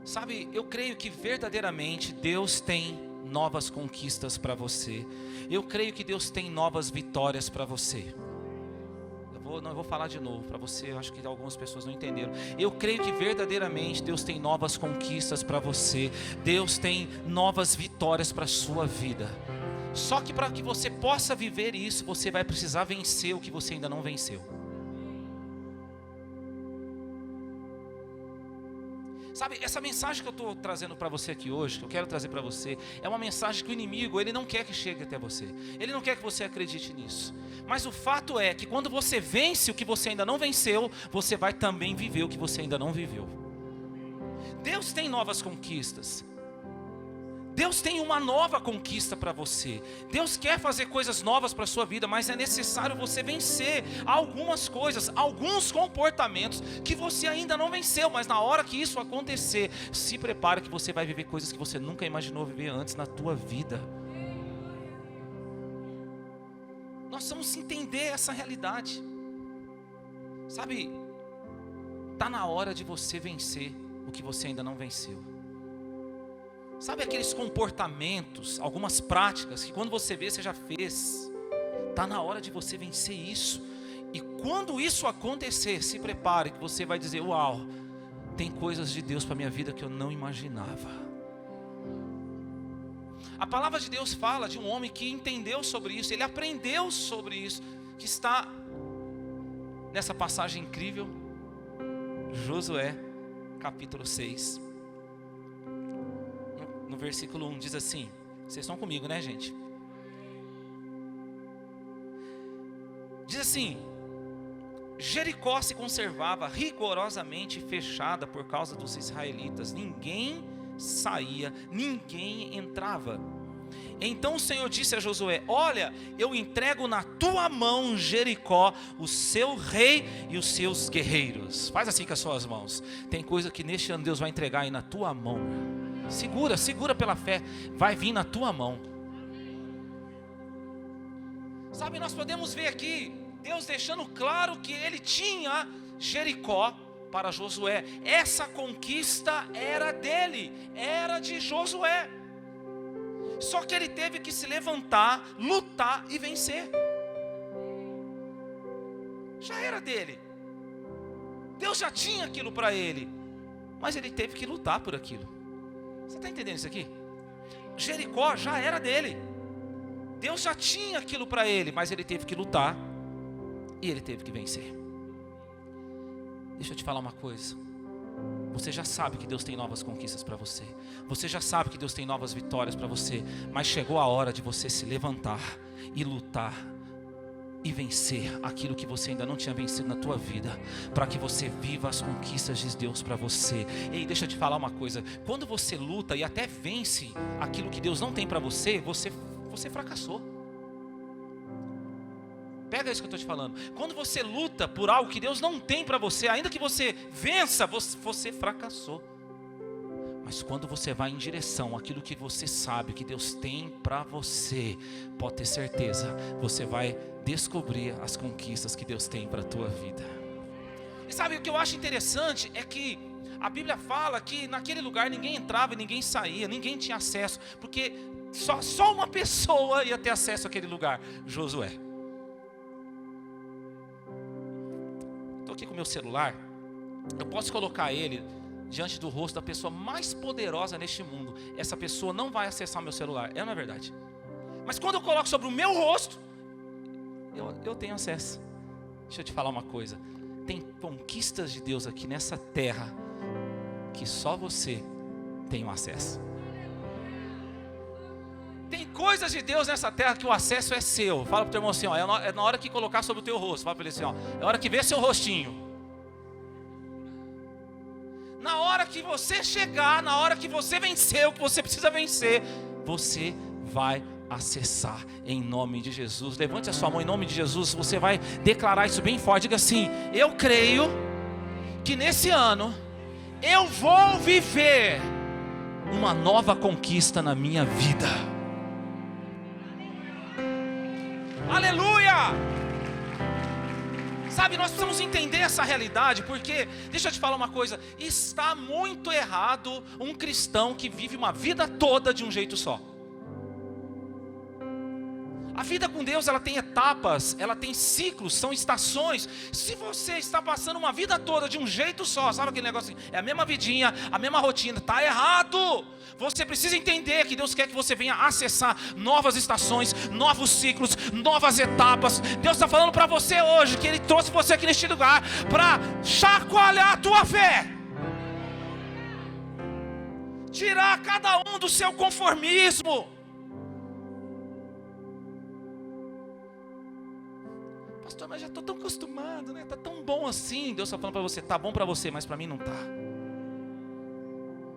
Sabe, eu creio que verdadeiramente Deus tem novas conquistas para você. Eu creio que Deus tem novas vitórias para você. Eu vou falar de novo para você, eu acho que algumas pessoas não entenderam. Eu creio que verdadeiramente Deus tem novas conquistas para você. Deus tem novas vitórias para a sua vida. Só que para que você possa viver isso, você vai precisar vencer o que você ainda não venceu. Sabe, essa mensagem que eu estou trazendo para você aqui hoje, que eu quero trazer para você, é uma mensagem que o inimigo, ele não quer que chegue até você. Ele não quer que você acredite nisso. Mas o fato é que quando você vence o que você ainda não venceu, você vai também viver o que você ainda não viveu. Deus tem novas conquistas. Deus tem uma nova conquista para você. Deus quer fazer coisas novas para a sua vida, mas é necessário você vencer algumas coisas, alguns comportamentos que você ainda não venceu. Mas na hora que isso acontecer, se prepare que você vai viver coisas que você nunca imaginou viver antes na tua vida. Nós precisamos entender essa realidade. Sabe, está na hora de você vencer o que você ainda não venceu. Sabe aqueles comportamentos, algumas práticas que quando você vê, você já fez. Está na hora de você vencer isso. E quando isso acontecer, se prepare que você vai dizer: uau, tem coisas de Deus para a minha vida que eu não imaginava. A palavra de Deus fala de um homem que entendeu sobre isso, ele aprendeu sobre isso, que está nessa passagem incrível, Josué, capítulo 6. No versículo 1 diz assim, vocês estão comigo, né, gente? Diz assim: Jericó se conservava rigorosamente fechada por causa dos israelitas. Ninguém saía, ninguém entrava. Então o Senhor disse a Josué: olha, eu entrego na tua mão Jericó, o seu rei e os seus guerreiros. Faz assim com as suas mãos. Tem coisa que neste ano Deus vai entregar aí na tua mão. Segura pela fé, vai vir na tua mão. Sabe, nós podemos ver aqui Deus deixando claro que ele tinha Jericó para Josué. Essa conquista era dele, era de Josué. Só que ele teve que se levantar, lutar e vencer. Já era dele. Deus já tinha aquilo para ele, mas ele teve que lutar por aquilo. Você está entendendo isso aqui? Jericó já era dele. Deus já tinha aquilo para ele, mas ele teve que lutar e ele teve que vencer. Deixa eu te falar uma coisa. Você já sabe que Deus tem novas conquistas para você. Você já sabe que Deus tem novas vitórias para você. Mas chegou a hora de você se levantar e lutar e vencer aquilo que você ainda não tinha vencido na tua vida, para que você viva as conquistas de Deus para você. Ei, deixa eu te falar uma coisa. Quando você luta e até vence aquilo que Deus não tem para você, você fracassou. Pega isso que eu estou te falando. Quando você luta por algo que Deus não tem para você, ainda que você vença, você fracassou. Mas quando você vai em direção àquilo que você sabe que Deus tem para você, pode ter certeza, você vai descobrir as conquistas que Deus tem para a tua vida. E sabe o que eu acho interessante? É que a Bíblia fala que naquele lugar ninguém entrava e ninguém saía, ninguém tinha acesso, porque só uma pessoa ia ter acesso àquele lugar: Josué. Estou aqui com o meu celular, eu posso colocar ele diante do rosto da pessoa mais poderosa neste mundo. Essa pessoa não vai acessar meu celular, não é verdade? Mas quando eu coloco sobre o meu rosto, eu tenho acesso. Deixa eu te falar uma coisa. Tem conquistas de Deus aqui nessa terra que só você tem o acesso. Tem coisas de Deus nessa terra que o acesso é seu. Fala para o teu irmão assim, ó, é na hora que colocar sobre o teu rosto. Fala para ele assim, ó, é a hora que vê seu rostinho. Na hora que você chegar, na hora que você vencer o que você precisa vencer, você vai acessar em nome de Jesus. Levante a sua mão em nome de Jesus. Você vai declarar isso bem forte. Diga assim: eu creio que nesse ano eu vou viver uma nova conquista na minha vida. Aleluia! Sabe, nós precisamos entender essa realidade, porque, deixa eu te falar uma coisa, está muito errado um cristão que vive uma vida toda de um jeito só. A vida com Deus, ela tem etapas, ela tem ciclos, são estações. Se você está passando uma vida toda de um jeito só, sabe aquele negócio assim, é a mesma vidinha, a mesma rotina, está errado. Você precisa entender que Deus quer que você venha acessar novas estações, novos ciclos, novas etapas. Deus está falando para você hoje, que Ele trouxe você aqui neste lugar, para chacoalhar a tua fé. Tirar cada um do seu conformismo. Pastor, mas já estou tão acostumado, né? Está tão bom assim. Deus está falando para você, está bom para você, mas para mim não está.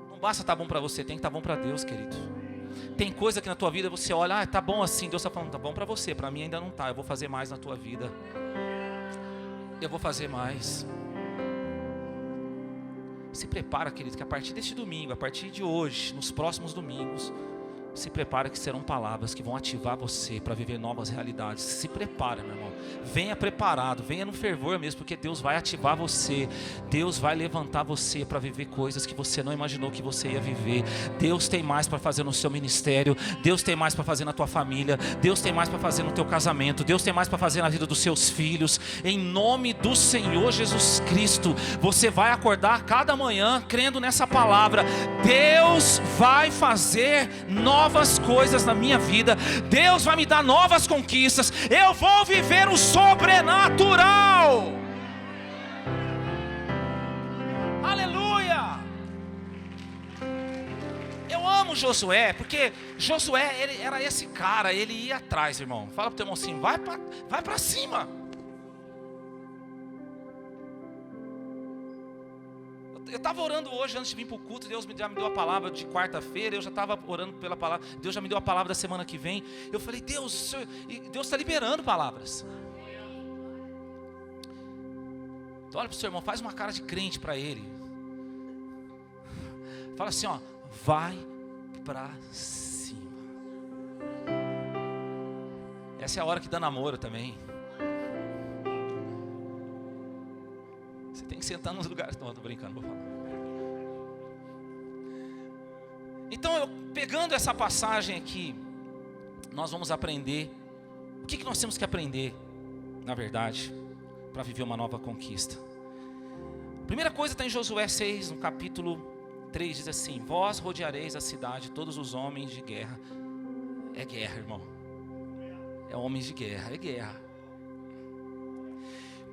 Não basta estar bom para você, tem que estar bom para Deus, querido. Tem coisa que na tua vida você olha, está bom assim. Deus está falando, está bom para você, para mim ainda não está. Eu vou fazer mais na tua vida. Eu vou fazer mais. Se prepara, querido, que a partir deste domingo, a partir de hoje, nos próximos domingos, se prepara que serão palavras que vão ativar você para viver novas realidades. Se prepara, meu irmão. Venha preparado, venha no fervor mesmo, porque Deus vai ativar você. Deus vai levantar você para viver coisas que você não imaginou que você ia viver. Deus tem mais para fazer no seu ministério. Deus tem mais para fazer na tua família. Deus tem mais para fazer no teu casamento. Deus tem mais para fazer na vida dos seus filhos. Em nome do Senhor Jesus Cristo, você vai acordar cada manhã crendo nessa palavra. Deus vai fazer novas coisas na minha vida. Deus vai me dar novas conquistas. Eu vou viver o sobrenatural. Aleluia. Eu amo Josué, porque Josué, ele era esse cara, ele ia atrás, irmão. Fala pro teu irmão assim, vai para cima. Eu estava orando hoje antes de vir para o culto. Deus já me deu a palavra de quarta-feira. Eu já estava orando pela palavra. Deus já me deu a palavra da semana que vem. Eu falei, Deus está liberando palavras. Então, olha para o seu irmão, faz uma cara de crente para ele. Fala assim, ó, vai para cima. Essa é a hora que dá namoro também. Você tem que sentar nos lugares. Não, estou brincando, vou falar. Então, pegando essa passagem aqui, nós vamos aprender. O que nós temos que aprender, na verdade, para viver uma nova conquista? A primeira coisa está em Josué 6, no capítulo 3, diz assim: vós rodeareis a cidade, todos os homens de guerra. É guerra, irmão. É homens de guerra, é guerra.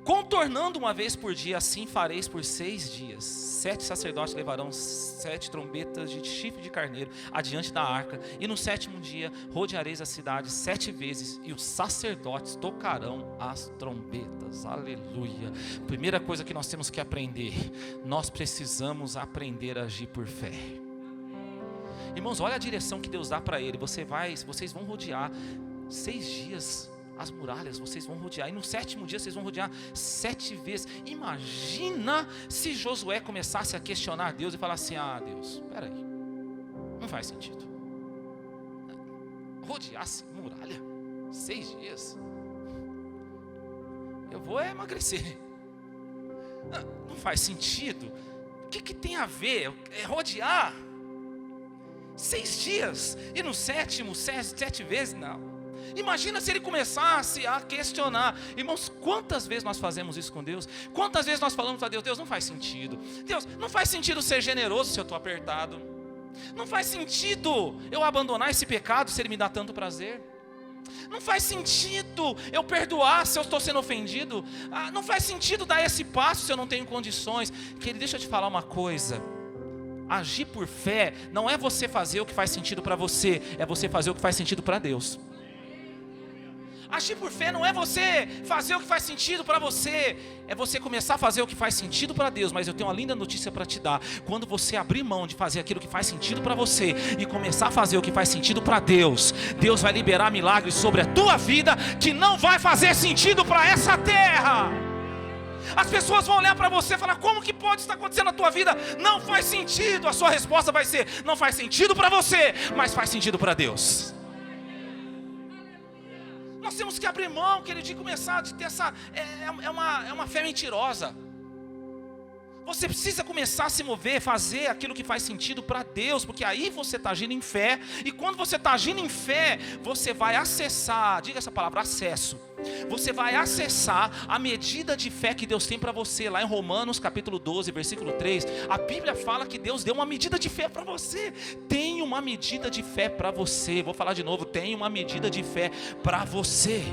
Contornando uma vez por dia, assim fareis por 6 dias. 7 sacerdotes levarão 7 trombetas de chifre de carneiro adiante da arca. E no 7º dia rodeareis a cidade 7 vezes, e os sacerdotes tocarão as trombetas. Aleluia. Primeira coisa que nós temos que aprender: nós precisamos aprender a agir por fé. Irmãos, olha a direção que Deus dá para ele. Vocês vão rodear 6 dias as muralhas, vocês vão rodear, e no 7º dia vocês vão rodear 7 vezes. Imagina se Josué começasse a questionar Deus e falasse assim: ah, Deus, espera aí, não faz sentido. Rodeasse muralha 6 dias, eu vou emagrecer. Não faz sentido. O que tem a ver? É rodear 6 dias, e no 7º, 7 vezes, não. Imagina se ele começasse a questionar. Irmãos, quantas vezes nós fazemos isso com Deus? Quantas vezes nós falamos para Deus: Deus, não faz sentido. Deus, não faz sentido ser generoso se eu estou apertado. Não faz sentido eu abandonar esse pecado se ele me dá tanto prazer. Não faz sentido eu perdoar se eu estou sendo ofendido. Não faz sentido dar esse passo se eu não tenho condições. Querido, deixa eu te falar uma coisa. Agir por fé não é você fazer o que faz sentido para você, é você fazer o que faz sentido para Deus. Agir por fé não é você fazer o que faz sentido para você, é você começar a fazer o que faz sentido para Deus. Mas eu tenho uma linda notícia para te dar: quando você abrir mão de fazer aquilo que faz sentido para você e começar a fazer o que faz sentido para Deus, Deus vai liberar milagres sobre a tua vida que não vai fazer sentido para essa terra. As pessoas vão olhar para você e falar: como que pode estar acontecendo na tua vida? Não faz sentido. A sua resposta vai ser: não faz sentido para você, mas faz sentido para Deus. Nós Nós temos que abrir mão, querido, de começar a ter essa... É uma fé mentirosa. Você precisa começar a se mover, fazer aquilo que faz sentido para Deus, porque aí você está agindo em fé, e quando você está agindo em fé, você vai acessar, diga essa palavra, acesso. Você vai acessar a medida de fé que Deus tem para você. Lá em Romanos capítulo 12, versículo 3, a Bíblia fala que Deus deu uma medida de fé para você. Tem uma medida de fé para você. Vou falar de novo, tem uma medida de fé para você.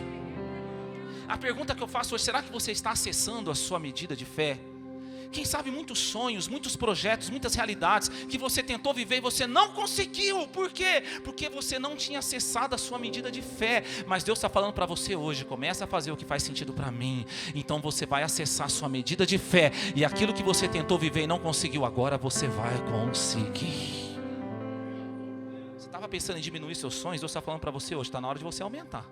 A pergunta que eu faço hoje, será que você está acessando a sua medida de fé? Quem sabe muitos sonhos, muitos projetos, muitas realidades que você tentou viver e você não conseguiu. Por quê? Porque você não tinha acessado a sua medida de fé. Mas Deus está falando para você hoje, começa a fazer o que faz sentido para mim. Então você vai acessar a sua medida de fé. E aquilo que você tentou viver e não conseguiu, agora você vai conseguir. Você estava pensando em diminuir seus sonhos, Deus está falando para você hoje, está na hora de você aumentar.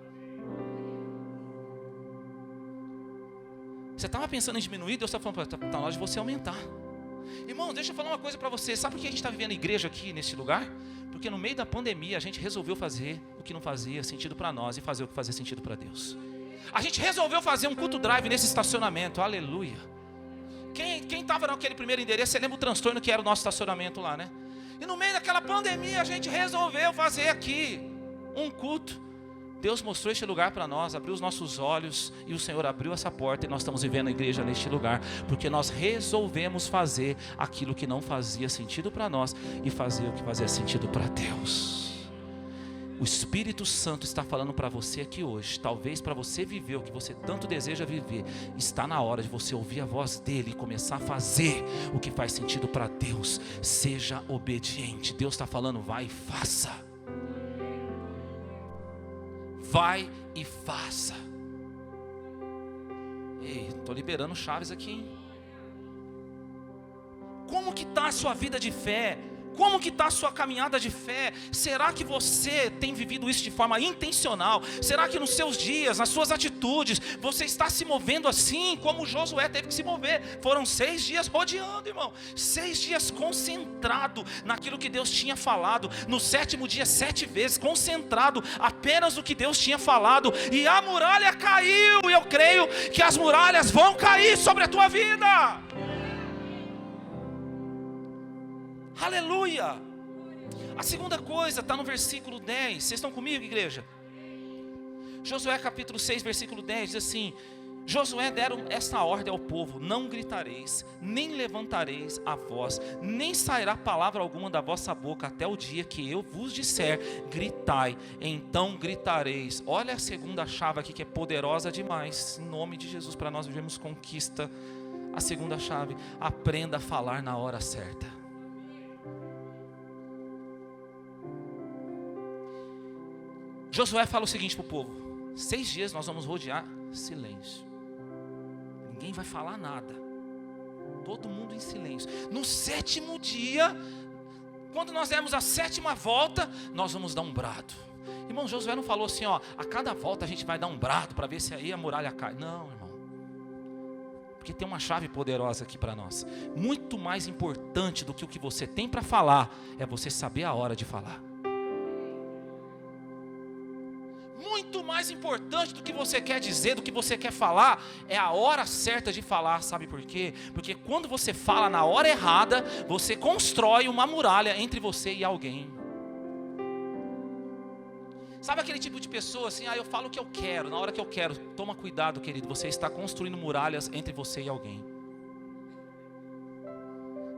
Você estava pensando em diminuir, Deus está falando, está na hora de você aumentar. Irmão, deixa eu falar uma coisa para você. Sabe por que a gente está vivendo a igreja aqui nesse lugar? Porque no meio da pandemia a gente resolveu fazer o que não fazia sentido para nós e fazer o que fazia sentido para Deus. A gente resolveu fazer um culto drive nesse estacionamento, aleluia. Quem estava naquele primeiro endereço, você lembra o transtorno que era o nosso estacionamento lá, né? E no meio daquela pandemia a gente resolveu fazer aqui um culto. Deus mostrou este lugar para nós, abriu os nossos olhos e o Senhor abriu essa porta e nós estamos vivendo a igreja neste lugar, porque nós resolvemos fazer aquilo que não fazia sentido para nós e fazer o que fazia sentido para Deus. O Espírito Santo está falando para você aqui hoje, talvez para você viver o que você tanto deseja viver, está na hora de você ouvir a voz dele e começar a fazer o que faz sentido para Deus. Seja obediente. Deus está falando, vai e faça. Vai e faça. Ei, estou liberando chaves aqui, hein? Como que está a sua vida de fé? Como que está a sua caminhada de fé? Será que você tem vivido isso de forma intencional? Será que nos seus dias, nas suas atitudes, você está se movendo assim como Josué teve que se mover? Foram 6 dias rodeando, irmão. 6 dias concentrado naquilo que Deus tinha falado. No 7º dia, 7 vezes, concentrado apenas no que Deus tinha falado. E a muralha caiu. E eu creio que as muralhas vão cair sobre a tua vida. Aleluia. A segunda coisa está no versículo 10. Vocês estão comigo, igreja? Josué capítulo 6, versículo 10 diz assim: Josué deram esta ordem ao povo: não gritareis, nem levantareis a voz, nem sairá palavra alguma da vossa boca até o dia que eu vos disser, gritai, então gritareis. Olha a segunda chave aqui que é poderosa demais, em nome de Jesus, para nós vivermos conquista. A segunda chave: aprenda a falar na hora certa. Josué fala o seguinte para o povo: 6 dias nós vamos rodear silêncio. Ninguém vai falar nada. Todo mundo em silêncio. No 7º dia, quando nós dermos a 7ª volta, nós vamos dar um brado. Irmão, Josué não falou assim, ó, a cada volta a gente vai dar um brado para ver se aí a muralha cai. Não, irmão. Porque tem uma chave poderosa aqui para nós. Muito mais importante do que o que você tem para falar é você saber a hora de falar. Muito mais importante do que você quer dizer, do que você quer falar, é a hora certa de falar. Sabe por quê? Porque quando você fala na hora errada, você constrói uma muralha entre você e alguém. Sabe aquele tipo de pessoa assim, eu falo o que eu quero, na hora que eu quero. Toma cuidado, querido, você está construindo muralhas entre você e alguém.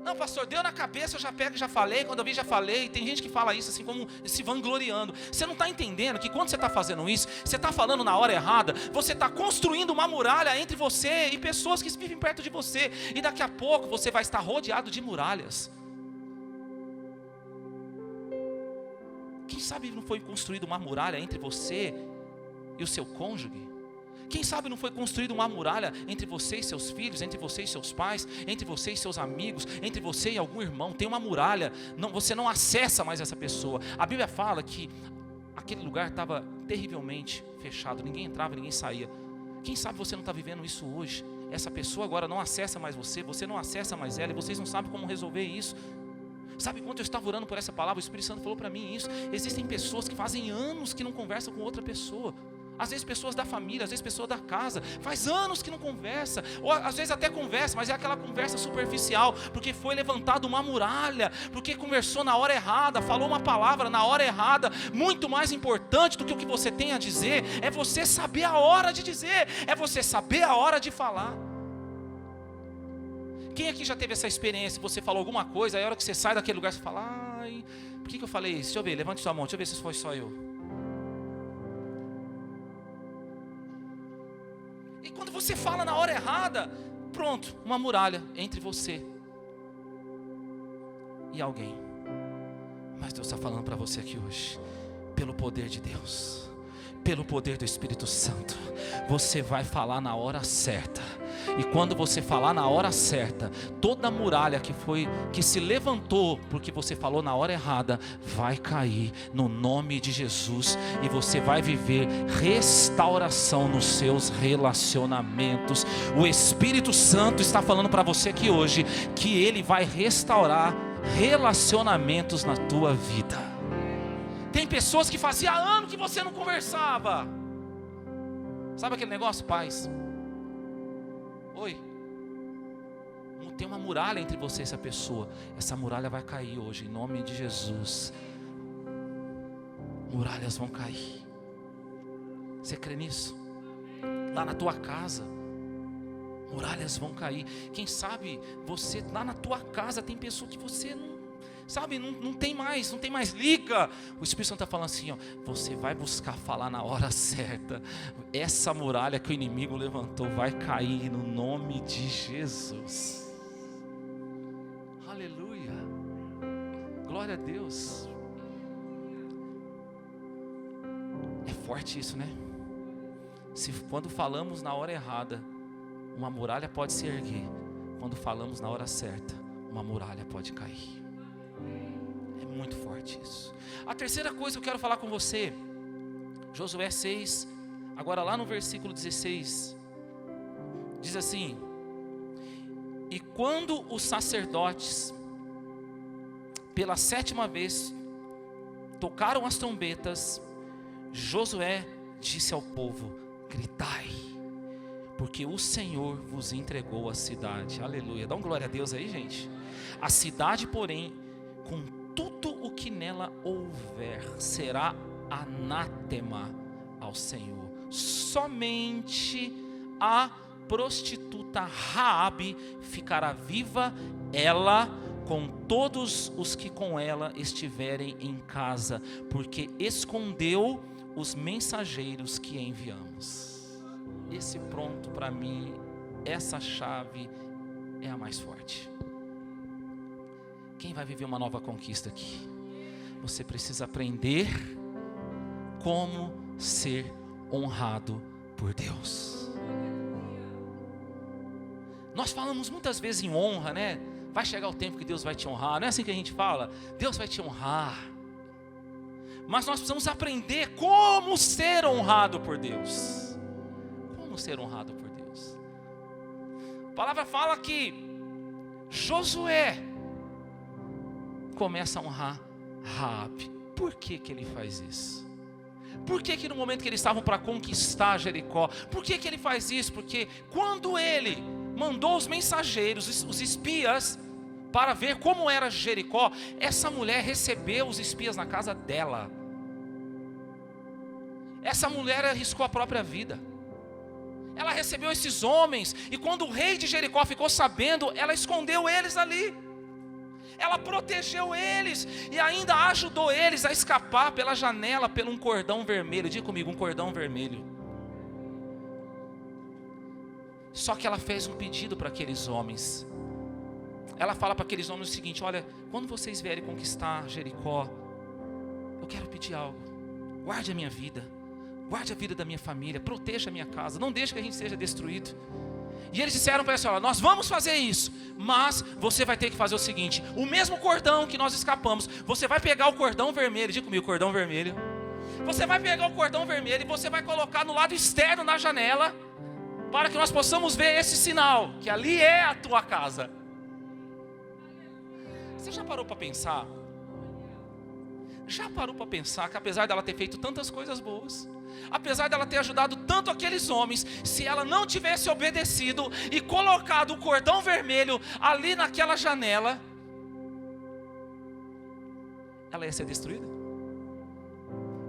Não, pastor, deu na cabeça, eu já pego e já falei, quando eu vi já falei. Tem gente que fala isso assim como se vangloriando. Você não está entendendo que quando você está fazendo isso, você está falando na hora errada, você está construindo uma muralha entre você e pessoas que vivem perto de você. E daqui a pouco você vai estar rodeado de muralhas. Quem sabe não foi construída uma muralha entre você e o seu cônjuge? Quem sabe não foi construída uma muralha entre você e seus filhos, entre você e seus pais, entre você e seus amigos, entre você e algum irmão? Tem uma muralha, você não acessa mais essa pessoa. A Bíblia fala que aquele lugar estava terrivelmente fechado, ninguém entrava, ninguém saía. Quem sabe você não está vivendo isso hoje? Essa pessoa agora não acessa mais você não acessa mais ela, e vocês não sabem como resolver isso. Sabe, quando eu estava orando por essa palavra, o Espírito Santo falou para mim isso. Existem pessoas que fazem anos que não conversam com outra pessoa. Às vezes pessoas da família, às vezes pessoas da casa, faz anos que não conversa, ou às vezes até conversa, mas é aquela conversa superficial, porque foi levantada uma muralha, porque conversou na hora errada, falou uma palavra na hora errada. Muito mais importante do que o que você tem a dizer, é você saber a hora de dizer, é você saber a hora de falar. Quem aqui já teve essa experiência? Você falou alguma coisa, aí a hora que você sai daquele lugar, você fala, ai, por que eu falei isso? Deixa eu ver, levante sua mão, deixa eu ver se foi só eu. E quando você fala na hora errada, pronto, uma muralha entre você e alguém. Mas Deus está falando para você aqui hoje, pelo poder de Deus, pelo poder do Espírito Santo, você vai falar na hora certa. E quando você falar na hora certa, toda a muralha que se levantou porque você falou na hora errada, vai cair no nome de Jesus. E você vai viver restauração nos seus relacionamentos. O Espírito Santo está falando para você aqui hoje, que Ele vai restaurar relacionamentos na tua vida. Tem pessoas que fazia anos que você não conversava. Sabe aquele negócio, paz? Oi, tem uma muralha entre você e essa pessoa. Essa muralha vai cair hoje, em nome de Jesus. Muralhas vão cair. Você crê nisso? Lá na tua casa, muralhas vão cair. Quem sabe você, lá na tua casa, tem pessoa que você não sabe, não tem mais liga. O Espírito Santo está falando assim, ó, você vai buscar falar na hora certa. Essa muralha que o inimigo levantou vai cair no nome de Jesus. Aleluia. Glória a Deus. É forte isso, né? Quando falamos na hora errada, uma muralha pode se erguer. Quando falamos na hora certa, uma muralha pode cair. É muito forte isso. A terceira coisa que eu quero falar com você, Josué 6, agora lá no versículo 16, diz assim: e quando os sacerdotes, pela 7ª vez, tocaram as trombetas, Josué disse ao povo: gritai, porque o Senhor vos entregou a cidade. Aleluia, dá um glória a Deus aí, gente. A cidade, porém, com tudo o que nela houver, será anátema ao Senhor. Somente a prostituta Raabe ficará viva, ela com todos os que com ela estiverem em casa, porque escondeu os mensageiros que enviamos. Esse pronto para mim, essa chave é a mais forte. Quem vai viver uma nova conquista aqui? Você precisa aprender como ser honrado por Deus. Nós falamos muitas vezes em honra, né? Vai chegar o tempo que Deus vai te honrar. Não é assim que a gente fala? Deus vai te honrar. Mas nós precisamos aprender como ser honrado por Deus. Como ser honrado por Deus? A palavra fala que Josué começa a honrar Raabe. Por que ele faz isso? Por que no momento que eles estavam para conquistar Jericó, por que ele faz isso? Porque quando ele mandou os mensageiros, os espias, para ver como era Jericó, essa mulher recebeu os espias na casa dela. Essa mulher arriscou a própria vida. Ela recebeu esses homens, e quando o rei de Jericó ficou sabendo, ela escondeu eles ali. Ela protegeu eles e ainda ajudou eles a escapar pela janela, por um cordão vermelho. Diga comigo, um cordão vermelho. Só que ela fez um pedido para aqueles homens. Ela fala para aqueles homens o seguinte: olha, quando vocês vierem conquistar Jericó, eu quero pedir algo. Guarde a minha vida, guarde a vida da minha família, proteja a minha casa, não deixe que a gente seja destruído. E eles disseram para ela: olha, nós vamos fazer isso, mas você vai ter que fazer o seguinte: o mesmo cordão que nós escapamos, você vai pegar o cordão vermelho. Diga comigo, cordão vermelho. Você vai pegar o cordão vermelho e você vai colocar no lado externo da janela, para que nós possamos ver esse sinal, que ali é a tua casa. Você já parou para pensar? Já parou para pensar que apesar dela ter feito tantas coisas boas, apesar dela ter ajudado tanto aqueles homens, se ela não tivesse obedecido e colocado o cordão vermelho ali naquela janela, ela ia ser destruída.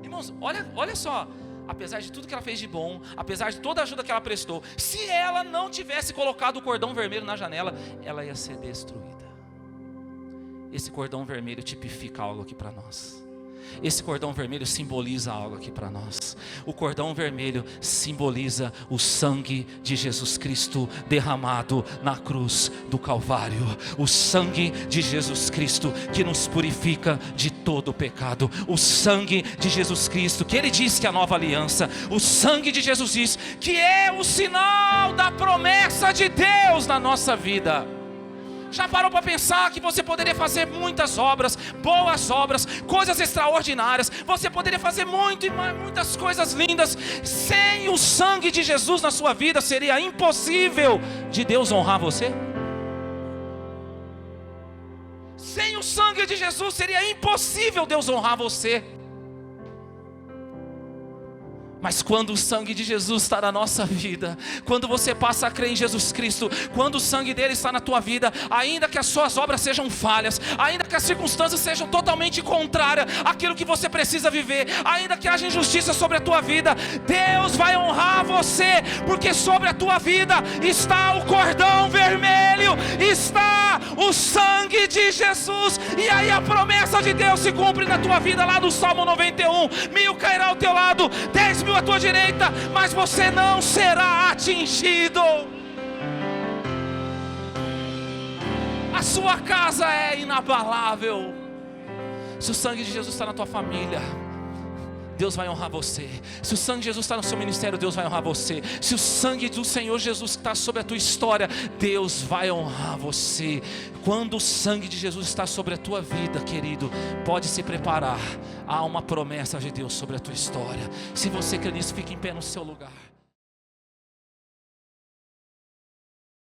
Irmãos, olha só, apesar de tudo que ela fez de bom, apesar de toda a ajuda que ela prestou, se ela não tivesse colocado o cordão vermelho na janela, ela ia ser destruída. Esse cordão vermelho tipifica algo aqui para nós. Esse cordão vermelho simboliza algo aqui para nós. O cordão vermelho simboliza o sangue de Jesus Cristo derramado na cruz do Calvário. O sangue de Jesus Cristo que nos purifica de todo o pecado. O sangue de Jesus Cristo, que Ele diz que é a nova aliança. O sangue de Jesus diz que é o sinal da promessa de Deus na nossa vida. Já parou para pensar que você poderia fazer muitas obras, boas obras, coisas extraordinárias, você poderia fazer muitas coisas lindas, sem o sangue de Jesus na sua vida, seria impossível de Deus honrar você? Sem o sangue de Jesus seria impossível Deus honrar você. Mas quando o sangue de Jesus está na nossa vida, quando você passa a crer em Jesus Cristo, quando o sangue dele está na tua vida, ainda que as suas obras sejam falhas, ainda que as circunstâncias sejam totalmente contrárias àquilo que você precisa viver, ainda que haja injustiça sobre a tua vida, Deus vai honrar você, porque sobre a tua vida está o cordão vermelho, está o sangue de Jesus, e aí a promessa de Deus se cumpre na tua vida, lá no Salmo 91, 1000 cairá ao teu lado, 10.000 à tua direita, mas você não será atingido. A sua casa é inabalável. Se o sangue de Jesus está na tua família, Deus vai honrar você. Se o sangue de Jesus está no seu ministério, Deus vai honrar você. Se o sangue do Senhor Jesus está sobre a tua história, Deus vai honrar você. Quando o sangue de Jesus está sobre a tua vida, querido, pode se preparar. Há uma promessa de Deus sobre a tua história. Se você crê nisso, fique em pé no seu lugar.